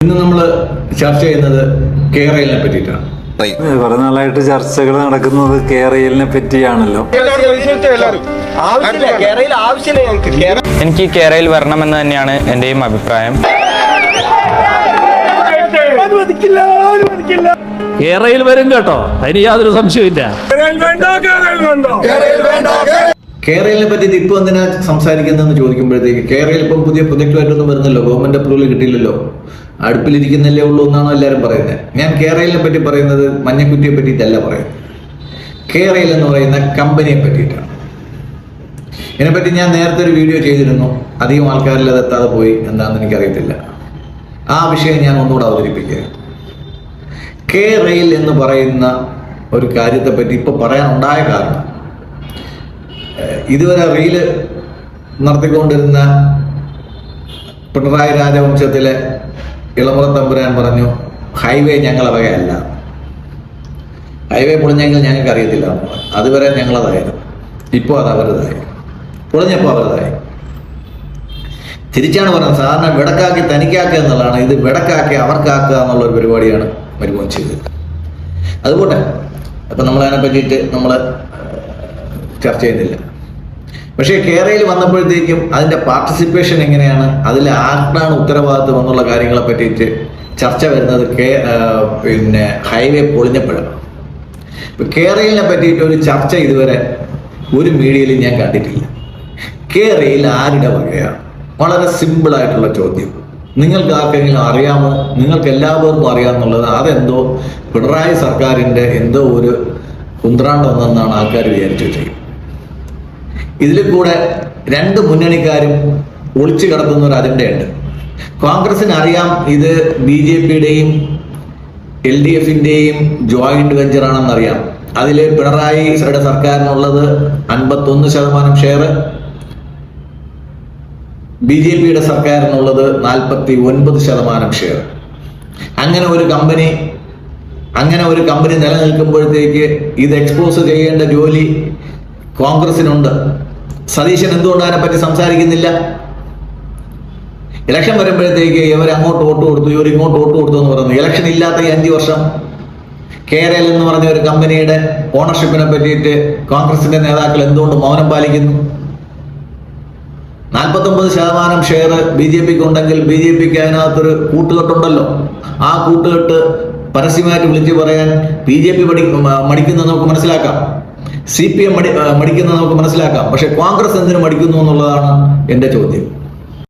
ഇന്ന് നമ്മൾ ചർച്ച ചെയ്യുന്നത് കേരളിനെ പറ്റിയിട്ടാണ്. കുറെ നാളായിട്ട് ചർച്ചകൾ നടക്കുന്നത് കേരളിനെ പറ്റിയാണല്ലോ. എനിക്ക് കേരളയിൽ വരണമെന്ന് തന്നെയാണ് എന്റെയും അഭിപ്രായം. കേരളയിൽ വരും കേട്ടോ, അതിന് യാതൊരു സംശയമില്ല. കേരളിനെ പറ്റി ഇപ്പൊ എന്തിനാ സംസാരിക്കുന്നതെന്ന് ചോദിക്കുമ്പോഴത്തേക്ക് കേരളയിൽ ഇപ്പം പുതിയ പ്രൊജക്റ്റുമായിട്ടൊന്നും വരുന്നല്ലോ, ഗവൺമെന്റ് അപ്രൂവൽ കിട്ടിയില്ലല്ലോ, അടുപ്പിലിരിക്കുന്നല്ലേ ഉള്ളൂ എന്നാണോ എല്ലാവരും പറയുന്നത്. ഞാൻ കേരളിനെ പറ്റി പറയുന്നത് മഞ്ഞക്കുറ്റിയെ പറ്റിയിട്ടല്ല പറയുന്നത്, കേരള എന്ന് പറയുന്ന കമ്പനിയെ പറ്റിയിട്ടാണ്. ഇതിനെപ്പറ്റി ഞാൻ നേരത്തെ ഒരു വീഡിയോ ചെയ്തിരുന്നു, അധികം ആൾക്കാരിൽ അത് എത്താതെ പോയി, എന്താണെന്ന് എനിക്കറിയത്തില്ല. ആ വിഷയം ഞാൻ ഒന്നുകൂടെ അവതരിപ്പിക്കുക. കേരള എന്ന് പറയുന്ന ഒരു കാര്യത്തെപ്പറ്റി ഇപ്പോൾ പറയാനുണ്ടായ കാരണം, ഇതുവരെ റീല് നടത്തിക്കൊണ്ടിരുന്ന പിണറായി രാജവംശത്തിലെ ഇളമുറ തമ്പുരാൻ പറഞ്ഞു ഹൈവേ ഞങ്ങളെ വകയല്ല, ഹൈവേ പൊളിഞ്ഞെങ്കിൽ ഞങ്ങൾക്ക് അറിയത്തില്ല. അതുവരെ ഞങ്ങളതായിരുന്നു, ഇപ്പോൾ അത് അവരുതായി, പൊളിഞ്ഞപ്പോൾ അവരുതായി. തിരിച്ചാണ് പറഞ്ഞത്, സാധാരണ വെടക്കാക്കി തനിക്കാക്കുക എന്നുള്ളതാണ്, ഇത് വെടക്കാക്കി അവർക്കാക്കുക എന്നുള്ളൊരു പരിപാടിയാണ് മരുമോൻ ചെയ്തത്. അതുകൊണ്ട് അപ്പം നമ്മളതിനെ പറ്റിയിട്ട് നമ്മൾ ചർച്ച ചെയ്യുന്നില്ല. പക്ഷേ കേരളയിൽ വന്നപ്പോഴത്തേക്കും അതിൻ്റെ പാർട്ടിസിപ്പേഷൻ എങ്ങനെയാണ്, അതിൽ ആർക്കാണ് ഉത്തരവാദിത്വം എന്നുള്ള കാര്യങ്ങളെ പറ്റിയിട്ട് ചർച്ച വരുന്നത് പിന്നെ ഹൈവേ പൊളിഞ്ഞപ്പോഴാണ്. ഇപ്പം കേരളയിനെ പറ്റിയിട്ട് ഒരു ചർച്ച ഇതുവരെ ഒരു മീഡിയയിലും ഞാൻ കണ്ടിട്ടില്ല. കേരളയിൽ ആരുടെ വകയാണ്? വളരെ സിമ്പിളായിട്ടുള്ള ചോദ്യം. നിങ്ങൾക്ക് ആർക്കെങ്കിലും അറിയാമോ? നിങ്ങൾക്ക് എല്ലാവർക്കും അറിയാമെന്നുള്ളത് അതെന്തോ പിണറായി സർക്കാരിൻ്റെ എന്തോ ഒരു കുന്ത്രാണ്ടമെന്നാണ് ആൾക്കാർ വിചാരിച്ചു വെച്ചത്. ഇതിൽ കൂടെ രണ്ട് മുന്നണിക്കാരും ഒളിച്ചു കിടത്തുന്ന ഒരു അജണ്ടയുണ്ട്. കോൺഗ്രസിന് അറിയാം ഇത് BJPയുടെയും LDFിൻ്റെയും ജോയിന്റ് വെഞ്ചറാണെന്നറിയാം. അതിൽ പിണറായിയുടെ സർക്കാരിനുള്ളത് 51% ഷെയർ, BJPയുടെ സർക്കാരിനുള്ളത് 49% ഷെയർ. അങ്ങനെ ഒരു കമ്പനി നിലനിൽക്കുമ്പോഴത്തേക്ക് ഇത് എക്സ്പോസ് ചെയ്യേണ്ട ജോലി കോൺഗ്രസിനുണ്ട്. സതീശൻ എന്തുകൊണ്ട് അതിനെപ്പറ്റി സംസാരിക്കുന്നില്ല? ഇലക്ഷൻ വരുമ്പോഴത്തേക്ക് ഇവർ അങ്ങോട്ട് വോട്ട് കൊടുത്തു, ഇവർ ഇങ്ങോട്ട് വോട്ട് കൊടുത്തു എന്ന് പറയുന്നു. ഇലക്ഷൻ ഇല്ലാത്ത ഈ 5 വർഷം കേരള എന്ന് പറഞ്ഞ ഒരു കമ്പനിയുടെ ഓണർഷിപ്പിനെ പറ്റിയിട്ട് കോൺഗ്രസിന്റെ നേതാക്കൾ എന്തുകൊണ്ട് മൗനം പാലിക്കുന്നു? 49% ഷെയർ BJPക്ക് ഉണ്ടെങ്കിൽ BJPക്ക് അതിനകത്തൊരു കൂട്ടുകെട്ടുണ്ടല്ലോ. ആ കൂട്ടുകെട്ട് പരസ്യമായിട്ട് വിളിച്ചു പറയാൻ BJP മടിക്കുന്നത് നമുക്ക് മനസ്സിലാക്കാം, CPM മടിക്കുന്നത് നമുക്ക് മനസ്സിലാക്കാം. പക്ഷെ കോൺഗ്രസ് എന്തിനു മടിക്കുന്നു എന്നുള്ളതാണ് എൻ്റെ ചോദ്യം.